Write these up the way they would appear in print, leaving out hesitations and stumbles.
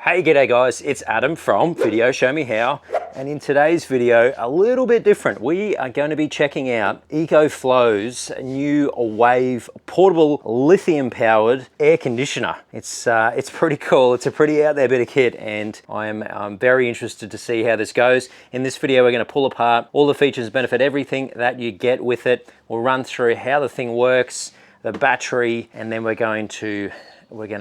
Hey, g'day guys, it's Adam from VideoShowMeHow, and in today's video, a little bit different. We are going to be checking out Ecoflow's new Wave portable lithium-powered air conditioner. It's pretty cool. It's a pretty out there bit of kit, and I'm very interested to see how this goes. In this video, we're going to pull apart all the features and benefit, everything that you get with it. We'll run through how the thing works, the battery, and then we're going to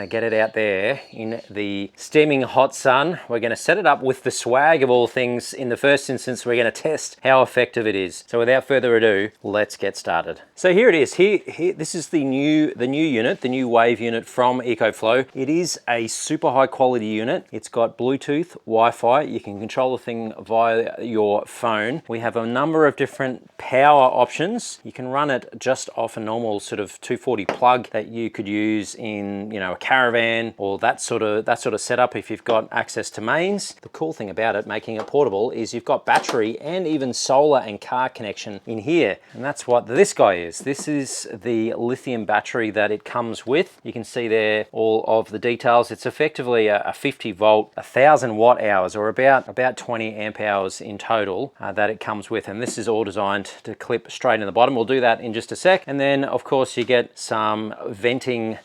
get it out there in the steaming hot sun. We're going to set it up with the swag of all things. In the first instance, we're going to test how effective it is. So without further ado, let's get started. So here it is. Here this is the new unit, the new Wave unit from Ecoflow. It is a super high quality unit. It's got Bluetooth, Wi-Fi. You can control the thing via your phone. We have a number of different power options. You can run it just off a normal sort of 240 plug that you could use in, you know, a caravan or that sort of setup if you've got access to mains. The cool thing about it, making it portable, is you've got battery and even solar and car connection in here. And that's what this guy is. This is the lithium battery that it comes with. You can see there all of the details. It's effectively a 50 volt, 1000 watt hours, or about 20 amp hours in total that it comes with. And this is all designed to clip straight in the bottom. We'll do that in just a sec. And then of course you get some venting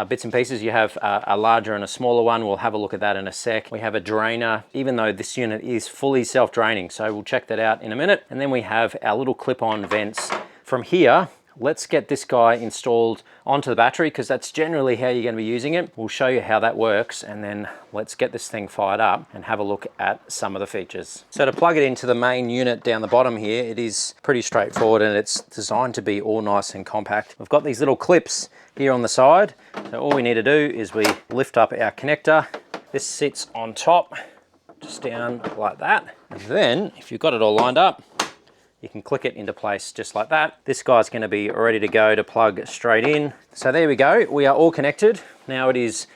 bits and pieces. You have a larger and a smaller one. We'll have a look at that in a sec. We have a drainer, even though this unit is fully self-draining, so we'll check that out in a minute. And then we have our little clip-on vents. From here, let's get this guy installed onto the battery, because that's generally how you're going to be using it. We'll show you how that works, and then let's get this thing fired up and have a look at some of the features. So to plug it into the main unit down the bottom here, it is pretty straightforward, and it's designed to be all nice and compact. We've got these little clips here on the side. So all we need to do is we lift up our connector. This sits on top, just down like that. And then if you've got it all lined up, you can click it into place just like that. This guy's going to be ready to go to plug straight in. So there we go. We are all connected. Now it is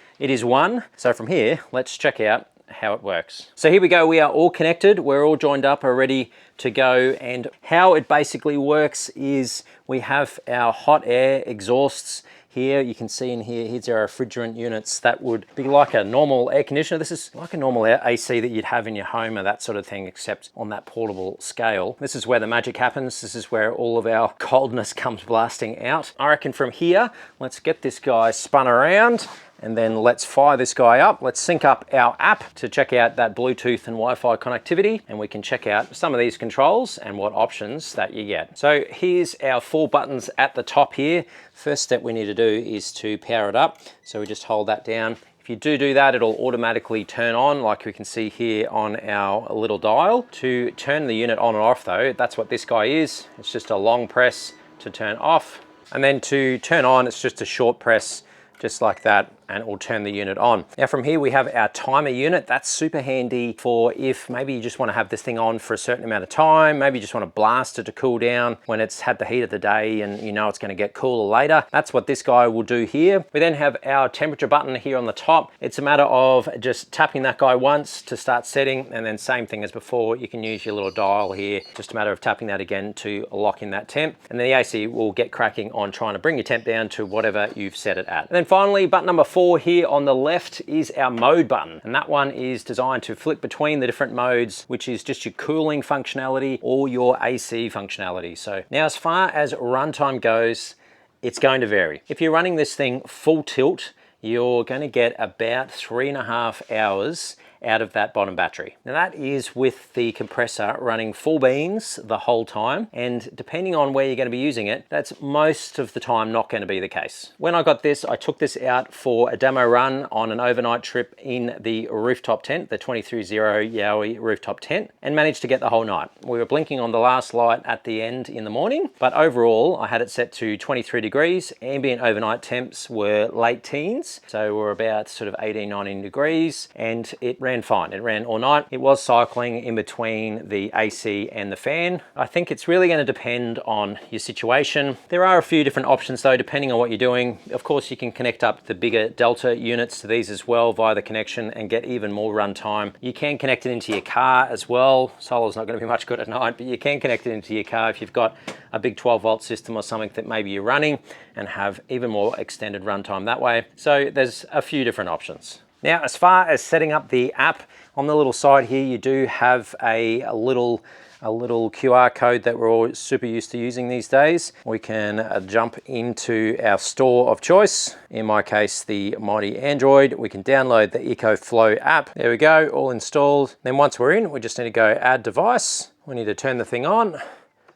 one. So from here, let's check out how it works. So here we go. We are all connected. We're all joined up, are ready to go. And how it basically works is we have our hot air exhausts here. You can see in here, here's our refrigerant units. That would be like a normal air conditioner. This is like a normal AC that you'd have in your home or that sort of thing, except on that portable scale. This is where the magic happens. This is where all of our coldness comes blasting out. I reckon from here, let's get this guy spun around, and then let's fire this guy up. Let's sync up our app to check out that Bluetooth and Wi-Fi connectivity, and we can check out some of these controls and what options that you get. So here's our 4 buttons at the top here. First step we need to do is to power it up. So we just hold that down. If you do that, it'll automatically turn on, like we can see here on our little dial. To turn the unit on and off though, that's what this guy is. It's just a long press to turn off. And then to turn on, it's just a short press, just like that, and it will turn the unit on. Now from here we have our timer unit. That's super handy for if maybe you just want to have this thing on for a certain amount of time, maybe you just want to blast it to cool down when it's had the heat of the day and you know it's going to get cooler later. That's what this guy will do here. We then have our temperature button here on the top. It's a matter of just tapping that guy once to start setting, and then same thing as before, you can use your little dial here, just a matter of tapping that again to lock in that temp, and then the AC will get cracking on trying to bring your temp down to whatever you've set it at. And then finally, button number 4 here on the left is our mode button, and that one is designed to flick between the different modes, which is just your cooling functionality or your AC functionality. So now as far as runtime goes, it's going to vary. If you're running this thing full tilt, you're going to get about 3.5 hours out of that bottom battery. Now that is with the compressor running full beans the whole time, and depending on where you're going to be using it, that's most of the time not going to be the case. When I got this, I took this out for a demo run on an overnight trip in the rooftop tent, the 230 Yowie rooftop tent, and managed to get the whole night. We were blinking on the last light at the end in the morning, but overall I had it set to 23 degrees. Ambient overnight temps were late teens, so we're about sort of 18, 19 degrees, and it ran fine. It ran all night. It was cycling in between the AC and the fan. I think it's really going to depend on your situation. There are a few different options though, depending on what you're doing. Of course, you can connect up the bigger Delta units to these as well via the connection and get even more runtime. You can connect it into your car as well. Solar's not going to be much good at night, but you can connect it into your car if you've got a big 12 volt system or something that maybe you're running, and have even more extended runtime that way. So there's a few different options. Now, as far as setting up the app, on the little side here, you do have a little QR code that we're all super used to using these days. We can jump into our store of choice. In my case, the mighty Android. We can download the Ecoflow app. There we go, all installed. Then once we're in, we just need to go add device. We need to turn the thing on.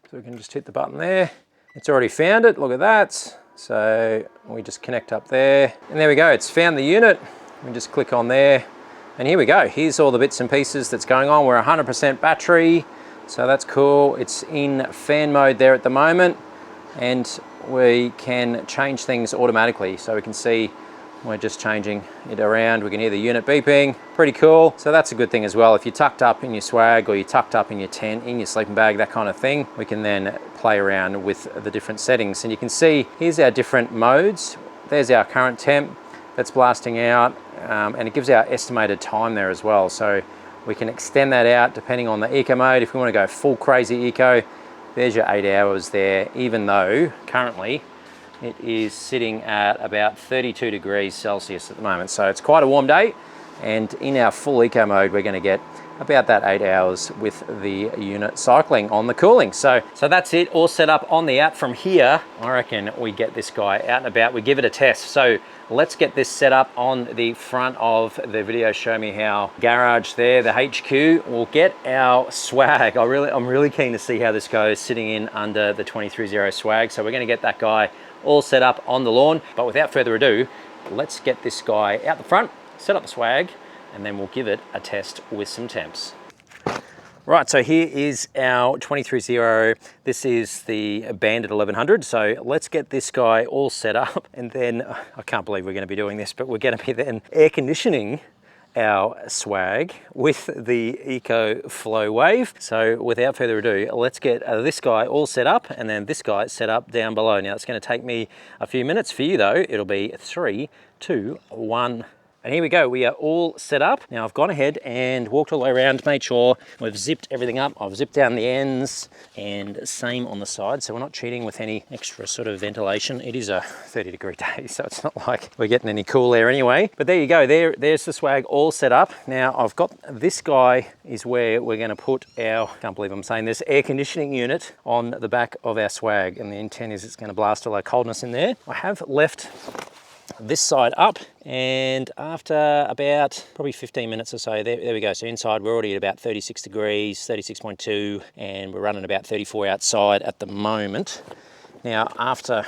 So we can just hit the button there. It's already found it, look at that. So we just connect up there. And there we go, it's found the unit. We just click on there. And here we go, here's all the bits and pieces that's going on. We're 100% battery, so that's cool. It's in fan mode there at the moment, and we can change things automatically. So we can see we're just changing it around. We can hear the unit beeping, pretty cool. So that's a good thing as well. If you're tucked up in your swag, or you're tucked up in your tent, in your sleeping bag, that kind of thing, we can then play around with the different settings. And you can see, here's our different modes. There's our current temp that's blasting out, and it gives our estimated time there as well. So we can extend that out depending on the eco mode. If we want to go full crazy eco, there's your 8 hours there, even though currently it is sitting at about 32 degrees Celsius at the moment. So it's quite a warm day, and in our full eco mode, we're going to get about that 8 hours with the unit cycling on the cooling. So that's it, all set up on the app. From here, I reckon we get this guy out and about, we give it a test. So let's get this set up on the front of the Video Show Me How garage there, the HQ. We'll get our swag. I'm really keen to see how this goes sitting in under the 230 swag. So we're going to get that guy all set up on the lawn. But without further ado, let's get this guy out the front, set up the swag, and then we'll give it a test with some temps. Right, so here is our 230. This is the Bandit 1100. So let's get this guy all set up, and then I can't believe we're going to be doing this, but we're going to be then air conditioning our swag with the Ecoflow wave. So without further ado, let's get this guy all set up, and then this guy set up down below. Now it's going to take me a few minutes. For you though, it'll be 3, 2, 1. And here we go, we are all set up. Now I've gone ahead and walked all the way around, made sure we've zipped everything up. I've zipped down the ends, and same on the side. So we're not cheating with any extra sort of ventilation. It is a 30-degree day, so it's not like we're getting any cool air anyway. But there you go, there's the swag all set up. Now I've got this guy is where we're gonna put our, can't believe I'm saying this, air conditioning unit on the back of our swag. And the intent is it's gonna blast all our coldness in there. I have left this side up, and after about probably 15 minutes or so, there we go. So inside we're already at about 36 degrees, 36.2, and we're running about 34 outside at the moment. Now after,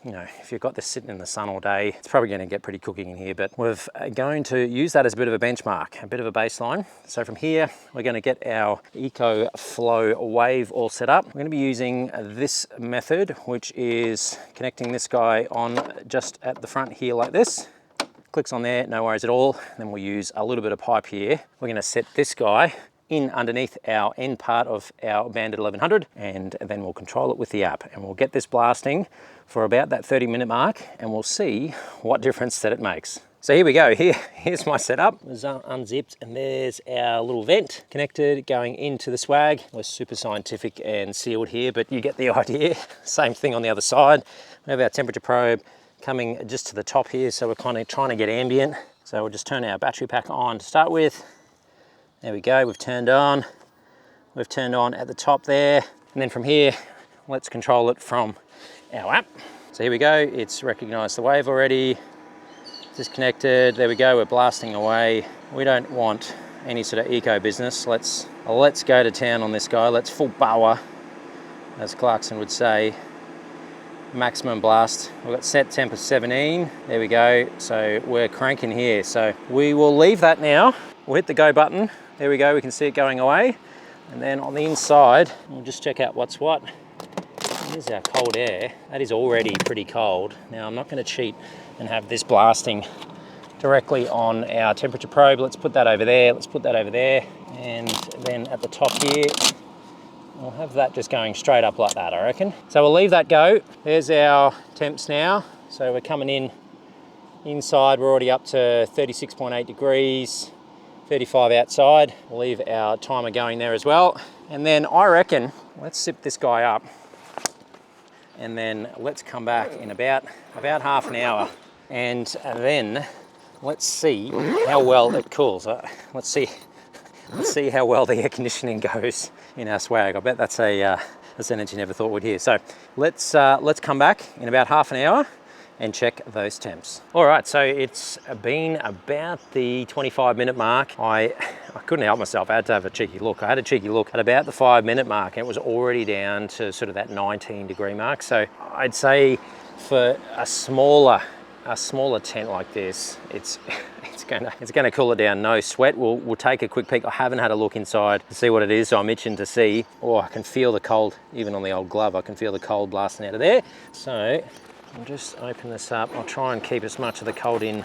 you know, if you've got this sitting in the sun all day, it's probably going to get pretty cooking in here, but we're going to use that as a bit of a benchmark, a bit of a baseline. So from here, we're going to get our Ecoflow wave all set up. We're going to be using this method, which is connecting this guy on just at the front here like this. Clicks on there, no worries at all. Then we'll use a little bit of pipe here. We're going to set this guy in underneath our end part of our Bandit 1100, and then we'll control it with the app, and we'll get this blasting for about that 30-minute mark, and we'll see what difference that it makes. So here we go, here's my setup. It's unzipped, and there's our little vent connected going into the swag. We're super scientific and sealed here, but you get the idea. Same thing on the other side. We have our temperature probe coming just to the top here, so we're kind of trying to get ambient. So we'll just turn our battery pack on to start with. There we go, we've turned on at the top there. And then from here, let's control it from our app. So here we go, it's recognized the wave already. Disconnected, there we go, we're blasting away. We don't want any sort of eco business. Let's go to town on this guy. Let's full power, as Clarkson would say. Maximum blast. We've got set temp of 17. There we go, so we're cranking here. So we will leave that now. We'll hit the go button. There we go, we can see it going away. And then on the inside, we'll just check out what's what. Here's our cold air. That is already pretty cold. Now I'm not going to cheat and have this blasting directly on our temperature probe. Let's put that over there, let's put that over there. And then at the top here, we'll have that just going straight up like that, I reckon. So we'll leave that go. There's our temps now. So we're coming in inside, we're already up to 36.8 degrees. 35 outside. We'll leave our timer going there as well. And then I reckon, let's zip this guy up, and then let's come back in about half an hour. And then let's see how well it cools. Let's see how well the air conditioning goes in our swag. I bet that's a sentence you never thought we'd hear. So let's come back in about half an hour and check those temps. All right, so it's been about the 25-minute mark. I couldn't help myself, I had to have a cheeky look. I had a cheeky look at about the 5-minute mark and it was already down to sort of that 19-degree mark. So I'd say for a smaller tent like this, it's gonna cool it down. No sweat. We'll take a quick peek. I haven't had a look inside to see what it is, so I'm itching to see. Oh, I can feel the cold, even on the old glove, I can feel the cold blasting out of there. So I'll just open this up. I'll try and keep as much of the cold in.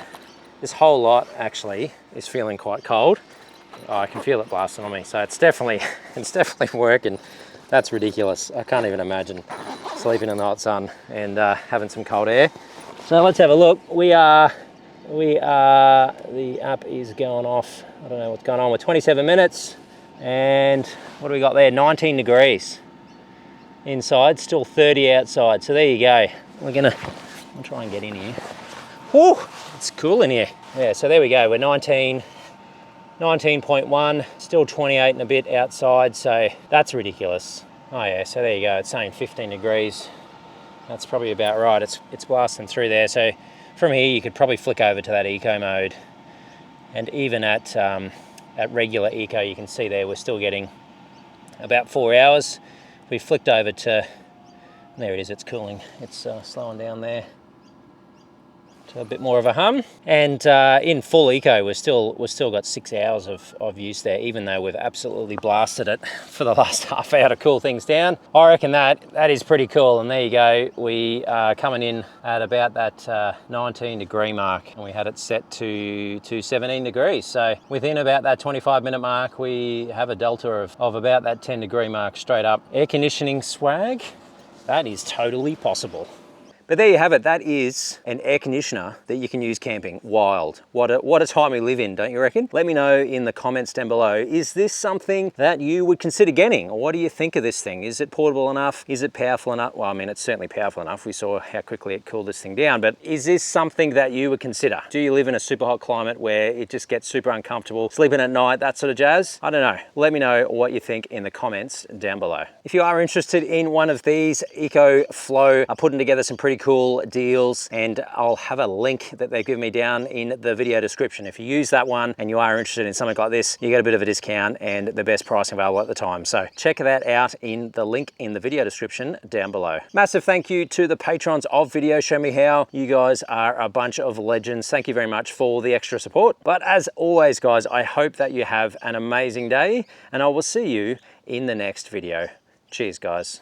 This whole lot actually is feeling quite cold. Oh, I can feel it blasting on me. So it's definitely working. That's ridiculous. I can't even imagine sleeping in the hot sun and having some cold air. So let's have a look. The app is going off. I don't know what's going on. We're 27 minutes and what do we got there? 19 degrees inside, still 30 outside. So there you go. I'll try and get in here. Whew, it's cool in here. Yeah, so there we go. We're 19.1, still 28 and a bit outside. So that's ridiculous. Oh yeah, so there you go. It's saying 15 degrees. That's probably about right. It's blasting through there. So from here, you could probably flick over to that eco mode. And even at regular eco, you can see there, we're still getting about 4 hours. We flicked over to, there it is, it's cooling. It's slowing down there to a bit more of a hum. And in full eco, we've still got 6 hours of use there, even though we've absolutely blasted it for the last half hour to cool things down. I reckon that is pretty cool. And there you go. We are coming in at about that 19-degree mark, and we had it set to 17 degrees. So within about that 25-minute mark, we have a delta of about that 10-degree mark straight up. Air conditioning swag, that is totally possible. But there you have it. That is an air conditioner that you can use camping. Wild. What a time we live in, don't you reckon? Let me know in the comments down below. Is this something that you would consider getting? Or what do you think of this thing? Is it portable enough? Is it powerful enough? Well, I mean, it's certainly powerful enough. We saw how quickly it cooled this thing down. But is this something that you would consider? Do you live in a super hot climate where it just gets super uncomfortable, sleeping at night, that sort of jazz? I don't know. Let me know what you think in the comments down below. If you are interested in one of these, Ecoflow are putting together some pretty cool deals, and I'll have a link that they've given me down in the video description. If you use that one and you are interested in something like this, you get a bit of a discount and the best pricing available at the time. So check that out in the link in the video description down below. Massive thank you to the patrons of Video Show Me How. You guys are a bunch of legends. Thank you very much for the extra support. But as always, guys, I hope that you have an amazing day, and I will see you in the next video. Cheers, guys.